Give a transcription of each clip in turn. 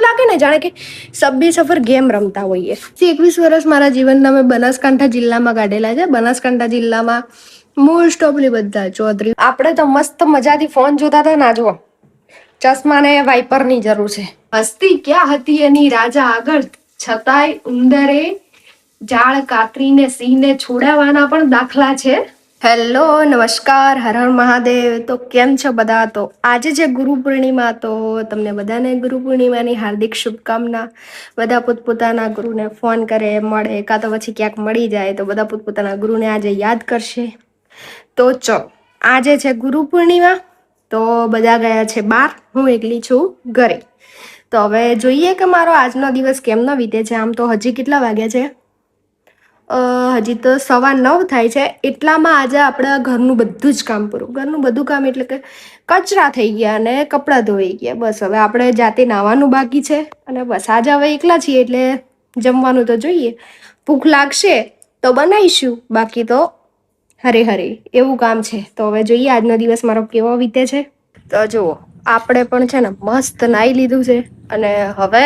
લાગે ને જાણે કે સબ્બે સફર ગેમ રમતા હોઈએ. 21 વર્ષ મારા જીવનના મેં બનાસકાંઠા જિલ્લામાં કાઢેલા છે. બનાસકાંઠા જિલ્લામાં મોસ્ટ ઓફલી બધા ચૌધરી. આપણે તો મસ્ત મજાથી ફોન જોતા હતા ના જુઓ, ચશ્મા ને વાઇપરની જરૂર છે. હસ્તી ક્યાં હતી એની રાજા આગળ, છતાંય ઉંદરે જાળ કાતરીને સિંહને છોડાવવાના પણ દાખલા છે. હેલો, નમસ્કાર, હર હર મહાદેવ. તો કેમ છો બધા? તો આજે છે ગુરુ પૂર્ણિમા, તો તમને બધાને ગુરુ પૂર્ણિમાની હાર્દિક શુભકામના. બધા પોતપોતાના ગુરુને ફોન કરે, મળે, કાં તો પછી ક્યાંક મળી જાય તો બધા પોતપોતાના ગુરુને આજે યાદ કરશે. તો ચલો, આજે છે ગુરુ પૂર્ણિમા, તો બધા ગયા છે બહાર, હું એકલી છું ઘરે. તો હવે જોઈએ કે મારો આજનો દિવસ કેમનો વીતે છે. આમ તો હજી કેટલા વાગ્યા છે? હજી તો 9:15 થાય છે. એટલામાં આજે આપણે ઘરનું બધું જ કામ પૂરું. ઘરનું બધું કામ એટલે કે કચરા થઈ ગયા અને કપડાં ધોઈ ગયા. બસ હવે આપણે જાતે નાહવાનું બાકી છે. અને બસ આજે હવે એકલા છીએ એટલે જમવાનું તો જોઈએ. ભૂખ લાગશે તો બનાવીશું, બાકી તો હરે હરે એવું કામ છે. તો હવે જોઈએ આજનો દિવસ મારો કેવો વીતે છે. તો જુઓ, આપણે પણ છે ને મસ્ત નાહી લીધું છે અને હવે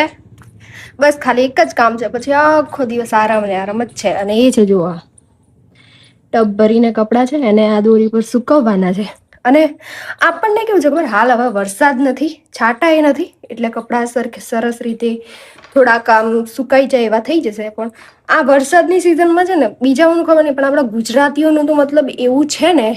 બસ ખાલી એક જ કામ છે, પછી આખો દિવસ આરામ ને આરામ જ છે. અને એ છે જુઓ, ટબ ભરીને કપડાં છે એને આ દોરી પર સુકવવાના છે. અને આપણને કેવું છે ખબર, હાલ હવે વરસાદ નથી, છાંટા એ નથી, એટલે કપડાં સરસ રીતે થોડાક આમ સુકાઈ જાય એવા થઈ જશે. પણ આ વરસાદની સિઝનમાં છે ને, બીજાઓનું ખબર નહીં પણ આપણા ગુજરાતીઓનું તો મતલબ એવું છે ને,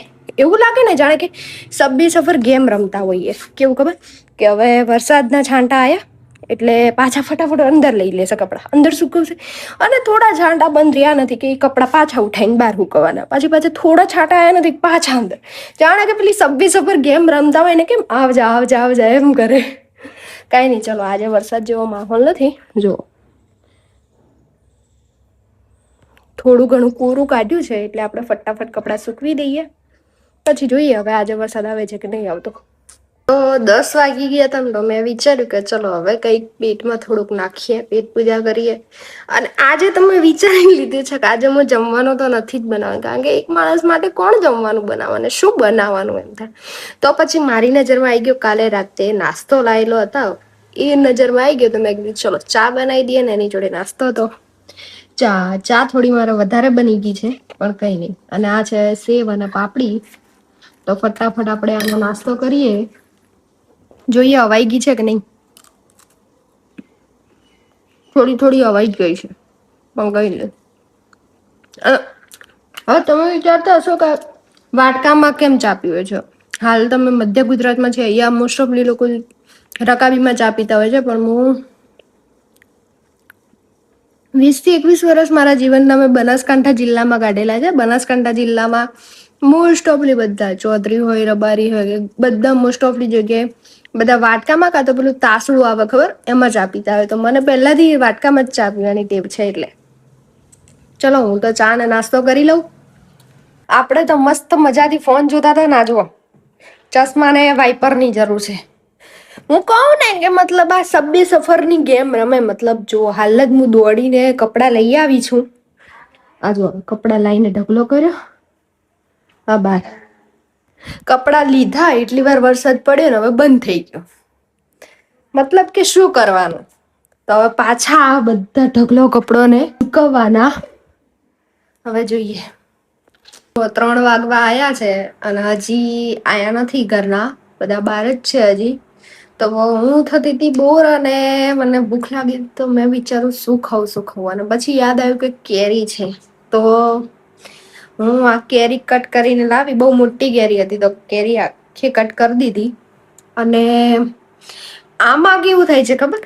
એવું લાગે ને જાણે કે સબ્બે સફર ગેમ રમતા હોઈએ. કેવું ખબર કે હવે વરસાદના છાંટા આવ્યા એટલે પાછા ફટાફટ અંદર લઈ લેશે કપડાં, અંદર સુકવશે. અને થોડા છાંટા બંધ રહ્યા નથી કે એ કપડાં પાછા ઉઠાઈને બહાર મૂકવાના, પાછા થોડા છાંટા આવ્યા નથી પાછા અંદર. જાણે કે પેલી સબ્બે સફર ગેમ રમતા હોય ને, કેમ આવજા આવજા આવજા એમ કરે. કાંઈ નહીં, ચલો આજે વરસાદ જેવો માહોલ નથી. જો થોડું ઘણું કોરું કાઢ્યું છે એટલે આપણે ફટાફટ કપડાં સૂકવી દઈએ, પછી જોઈએ હવે આજે વરસાદ આવે છે કે નહીં આવતો. તો 10 વાગી ગયા હતા ને, તો મેં વિચાર્યું કે ચલો હવે કંઈક પેટમાં થોડુંક નાખીએ, પેટ પૂજા કરીએ. અને આજે તમે વિચારી લીધું છે કે આજે હું જમવાનું તો નથી જ બનાવવાનું, કારણ કે એક માણસ માટે કોણ જમવાનું બનાવવાનું, શું બનાવવાનું એમ થાય. તો પછી મારી નજરમાં આવી ગયો, કાલે રાતે નાસ્તો લાવેલો હતો એ નજરમાં આવી ગયો. તો મેં કીધું ચલો ચા બનાવી દઈએ ને એની જોડે નાસ્તો. તો ચા થોડી મારે વધારે બની ગઈ છે, પણ કંઈ નહીં. અને આ છે સેવ અને પાપડી. તો ફટાફટ આપણે આનો નાસ્તો કરીએ. જોઈએ હવાઈ ગઈ છે કે નહીં. થોડી હવાઈ જ ગઈ છે, પણ કઈ નહીં. હવે તમે વિચારતા હશો કે વાટકામાં કેમ ચા પીવે છે. હાલ તમે મધ્ય ગુજરાતમાં છે, અહીંયા મોસ્ટ ઓફલી લોકો રકાબીમાં ચા પીતા હોય છે. પણ હું 20 થી 21 વર્ષ મારા જીવનના મેં બનાસકાંઠા જિલ્લામાં કાઢેલા છે. બનાસકાંઠા જિલ્લામાં મોસ્ટ ઓફલી બધા ચૌધરી હોય, રબારી હોય, બધા મોસ્ટ ઓફલી જગ્યાએ બધા વાટકામાં, કાં તો પેલું તાસડું આવે ખબર, એમાં ચા પીતા હોય. તો મને પહેલાથી વાટકામાં જ ચા પીવાની ટેવ છે. એટલે ચલો હું તો ચા ને નાસ્તો કરી લઉં. આપણે તો મસ્ત મજાથી ફોન જોતા હતા ના જુઓ, ચશ્મા ને વાઇપરની જરૂર છે. હું કહું ને કે મતલબ આ સબ્બે સફરની ગેમ રમે. મતલબ જો હાલ જ હું દોડીને કપડાં લઈ આવી છું. આ જો કપડાં લાવીને ઢગલો કર્યો, હા બાર કપડાં લીધા એટલી વાર વરસાદ પડ્યો ને હવે બંધ થઈ ગયો. મતલબ કે શું કરવાનું. તો હવે પાછા આ બધા ઢગલો કપડોને સુકવવાના. હવે જોઈએ, 3 વાગવા આયા છે અને હજી આયા નથી ઘરના, બધા બહાર જ છે હજી. તો હું થતી હતી બોર અને મને ભૂખ લાગી, તો મેં વિચારું શું ખાવું. અને પછી યાદ આવ્યું કે કેરી છે. તો હું આ કેરી કટ કરીને લાવી. બહુ મોટી કેરી હતી તો કેરી આખી કટ કરી દીધી. અને આમાં કેવું થાય છે ખબર,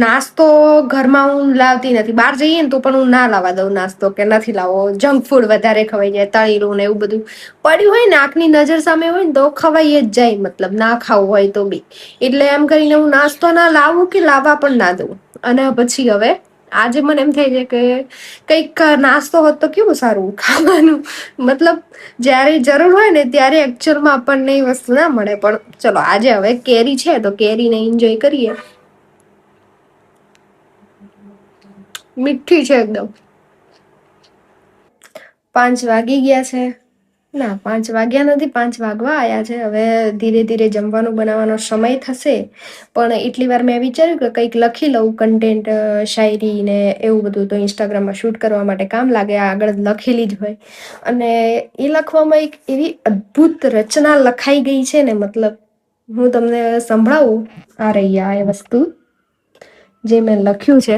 નાસ્તો ઘરમાં હું લાવતી નથી. બહાર જઈએ ને તો પણ હું ના લાવવા દઉં નાસ્તો, કે નથી લાવવો, જંક ફૂડ વધારે ખવાઈ જાય, તળેલું ને એવું બધું પડ્યું હોય ને, આંખની નજર સામે હોય ને તો ખવાઈ જ જાય. મતલબ ના ખાવું હોય તો બી. એટલે એમ કરીને હું નાસ્તો ના લાવું કે લાવવા પણ ના દઉં. અને પછી હવે આજે મને એમ થાય છે કે કંઈક નાસ્તો હોત તો કેવું સારું ખાવાનું. મતલબ જ્યારે જરૂર હોય ને ત્યારે એકચ્યુઅલમાં આપણને એ વસ્તુ ના મળે. પણ ચલો આજે હવે કેરી છે તો કેરીને એન્જોય કરીએ. મીઠી છે એકદમ. 5 વાગી ગયા છે ના, 5 વાગ્યા નથી, 5 વાગવા આયા છે. હવે ધીરે ધીરે જમવાનું બનાવવાનો સમય થશે. પણ એટલી વાર મેં વિચાર્યું કે કંઈક લખી લઉં કન્ટેન્ટ, શાયરી ને એવું બધું, તો ઇન્સ્ટાગ્રામમાં શૂટ કરવા માટે કામ લાગે. આ આગળ લખેલી જ હોય. અને એ લખવામાં એક એવી અદ્ભુત રચના લખાઈ ગઈ છે ને, મતલબ હું તમને સંભળાવું. આ રહી આ એ વસ્તુ જે મેં લખ્યું છે.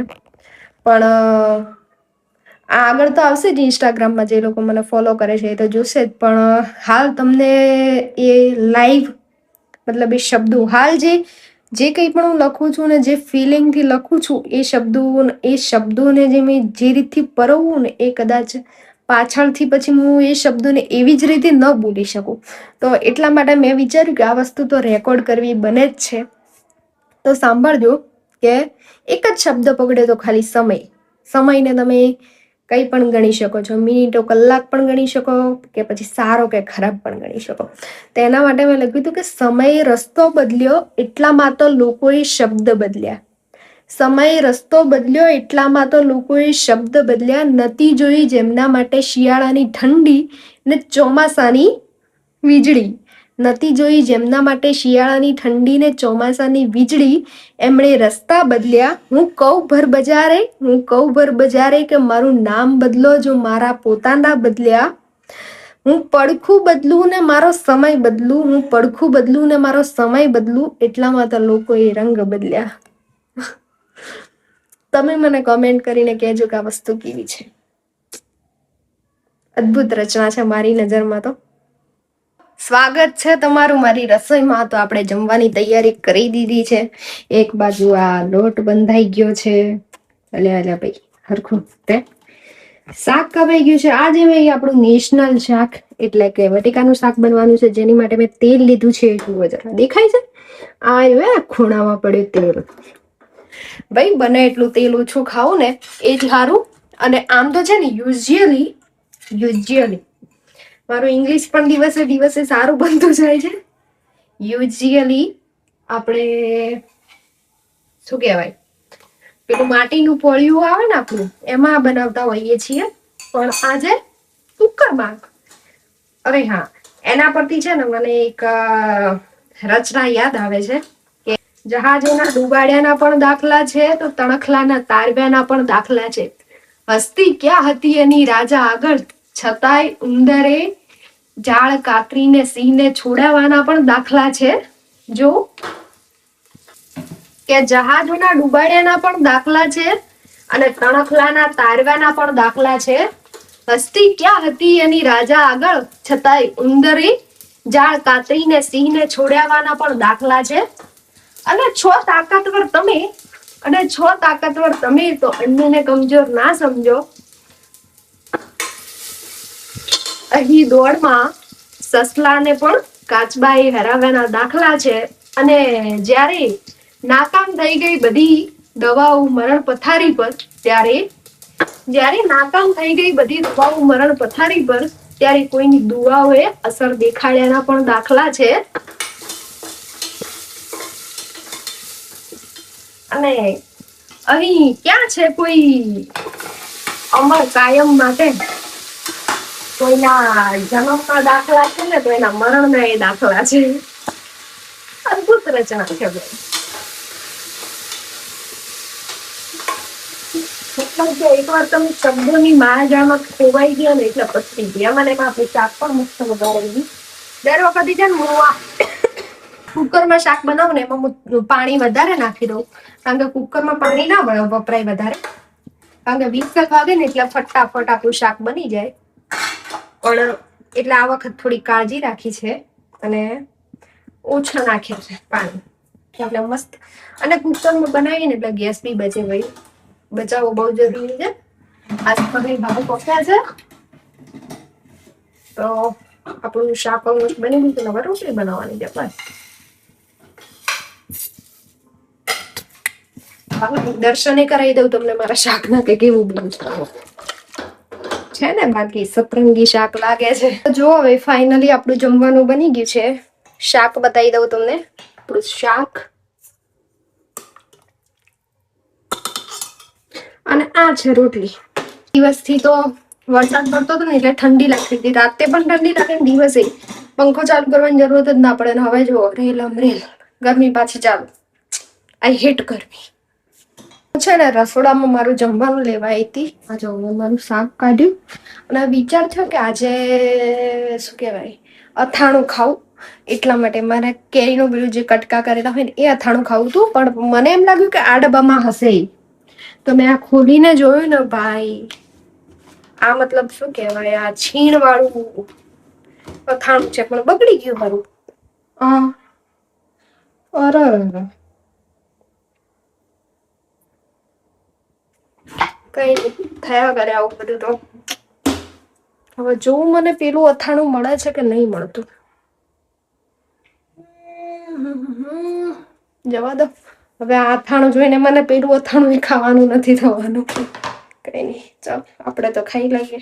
પણ આ આગળ તો આવશે જ ઇન્સ્ટાગ્રામમાં, જે લોકો મને ફોલો કરે છે એ તો જોશે જ. પણ હાલ તમને એ લાઈવ, મતલબ એ શબ્દો, હાલ જે કંઈ પણ હું લખું છું ને, જે ફિલિંગથી લખું છું, એ શબ્દોને જે મેં જે રીતથી પરોવું ને, એ કદાચ પાછળથી પછી હું એ શબ્દોને એવી જ રીતે ન બોલી શકું. તો એટલા માટે મેં વિચાર્યું કે આ વસ્તુ તો રેકોર્ડ કરવી બને જ છે. તો સાંભળજો કે એક જ શબ્દ પકડે તો ખાલી સમયને તમે કંઈ પણ ગણી શકો છો. મિનિટો, કલાક પણ ગણી શકો, કે પછી સારો કે ખરાબ પણ ગણી શકો. તો એના માટે મેં લખ્યું હતું કે સમય રસ્તો બદલ્યો એટલામાં તો લોકોએ શબ્દ બદલ્યા. સમય રસ્તો બદલ્યો એટલામાં તો લોકોએ શબ્દ બદલ્યા. નથી જોઈ જેમના માટે શિયાળાની ઠંડી ને ચોમાસાની વીજળી. નથી જોઈ જેમના માટે શિયાળાની ઠંડી ને ચોમાસાની વીજળી, એમણે રસ્તા બદલ્યા. હું કહું ભર બજારે કે મારું નામ બદલો જો મારા પોતાના બદલ્યા. હું પડખું બદલું ને મારો સમય બદલું, હું પડખું બદલું ને મારો સમય બદલું, એટલામાં તો લોકોએ રંગ બદલ્યા. તમે મને કોમેન્ટ કરીને કહેજો કે આ વસ્તુ કેવી છે. અદ્ભુત રચના છે મારી નજરમાં તો. સ્વાગત છે તમારું મારી રસોઈમાં. તો આપણે જમવાની તૈયારી કરી દીધી છે. એક બાજુ આ લોટ બંધાઈ ગયો છે. અલ્યા ભાઈ, હરખું તે શાક કપાઈ ગયું છે. આજે મેં આપણું નેશનલ શાક, એટલે કે બટેકાનું શાક બનવાનું છે, જેની માટે મેં તેલ લીધું છે. જુઓ જરા, દેખાય છે? આ ખૂણામાં પડ્યું તેલ. ભાઈ, બને એટલું તેલ ઓછું ખાવું ને એ જ સારું. અને આમ તો છે ને યુઝ્યુઅલી મારું ઇંગ્લિશ પણ દિવસે દિવસે સારું બનતું જાય છે. યુઝ્યુઅલી આપણે શું કહેવાય, પેલું માટીનું પોળિયું આવે ને આપણું, એમાં બનાવતા હોઈએ છીએ. પણ આજે કુકરમાં. અરે હા, એના પરથી છે ને મને એક રચના યાદ આવે છે કે જહાજોના ડૂબાડ્યાના પણ દાખલા છે, તો તણખલાના તારવ્યાના પણ દાખલા છે. હસ્તી ક્યાં હતી એની રાજા આગળ, છતાંય ઉંદરે જાળ કાતરીને સિંહને છોડાવવાના પણ દાખલા છે. જો કે જહાજોના ડૂબાડ્યાના પણ દાખલા છે, અને તણખલાના તારવ્યાના પણ દાખલા છે. હસ્તી ક્યાં હતી એની રાજા આગળ, છતાંય ઉંદરે જાળ કાતરીને સિંહને છોડાવવાના પણ દાખલા છે. અને છો તાકાતવર તમે તો અન્યને કમજોર ના સમજો. અહીં દોડમાં સસલાને પણ કાચબાએ હરાવ્યાના દાખલા છે. અને જ્યારે નાકામ થઈ ગઈ બધી દવાઓ મરણ પથારી પર, ત્યારે કોઈની દુઆઓએ અસર દેખાડ્યાના પણ દાખલા છે. અને અહીં ક્યાં છે કોઈ અમર કાયમ માટે? કોઈના જન્મના દાખલા છે ને, તો એના મરણના એ દાખલા છે. અદ્ભુત રચના છે ભાઈ. મતલબ કે એકવાર તમે શબ્દોની માયાજાળમાં ખોવાઈ ગયા ને, એટલે પતરી ગયા. મને આપણે શાક પણ મસ્ત વગાડેલી. દર વખતે છે ને હું કુકરમાં શાક બનાવું ને, એમાં હું પાણી વધારે નાખી દઉં. કારણ કે કુકરમાં પાણી ના વપરાય વધારે. કારણ કે વિસલ વાગે ને એટલે ફટાફટ આપણું શાક બની જાય. પણ એટલે આ વખત થોડી કાળજી રાખી છે અને ઓછા નાખ્યા છે પાણી, એટલે મસ્ત. અને કુકરમાં બનાવીએ ને એટલે ગેસ બી બચે ભાઈ. બચાવવો બહુ જરૂરી છે. આજ મને ભાવ પક્યા છે, તો આપણું શાક ઓલમોસ્ટ બની ગયું છે. હવે રોટલી બનાવવાની છે બસ. દર્શને કરાવી દઉં તમને મારા શાકના કે કેવું બન્યું છે ને. બાકી સતરંગી શાક લાગે છે. જો હવે ફાઇનલી આપણું જમવાનું બની ગયું છે. શાક બતાવી દઉં તમને. આપણું શાક અને આ છે રોટલી. દિવસથી તો વરસાદ પડતો હતો ને એટલે ઠંડી લાગતી હતી. રાતે પણ ઠંડી લાગે ને દિવસે પંખો ચાલુ કરવાની જરૂરત જ ના પડે. ને હવે જો રેલ અમરેલ ગરમી પાછી ચાલુ. આઈ હેટ ગરમી. છે ને રસોડામાં મારું જમવાનું લેવા આવી હતી. આ જો મેં મારું શાક કાઢ્યું અને વિચાર થયો કે આજે શું કહેવાય અથાણું ખાવું. એટલા માટે મારે કેરીનું પેલું જે કટકા કરેલા હોય ને એ અથાણું ખાવું હતું. પણ મને એમ લાગ્યું કે આ ડબ્બામાં હશે. તો મેં આ ખોલીને જોયું ને ભાઈ, આ મતલબ શું કહેવાય, આ છીણ વાળું અથાણું છે પણ બગડી ગયું મારું. અરે કઈ થયા કરે આવું બધું. તો હવે જોવું મને પેલું અથાણું મળે છે કે નહીં મળતું. જવા દો હવે. આ અથાણું જોઈને મને પેલું અથાણું ખાવાનું નથી થવાનું. કઈ નહીં, ચાલ આપણે તો ખાઈ લઈએ.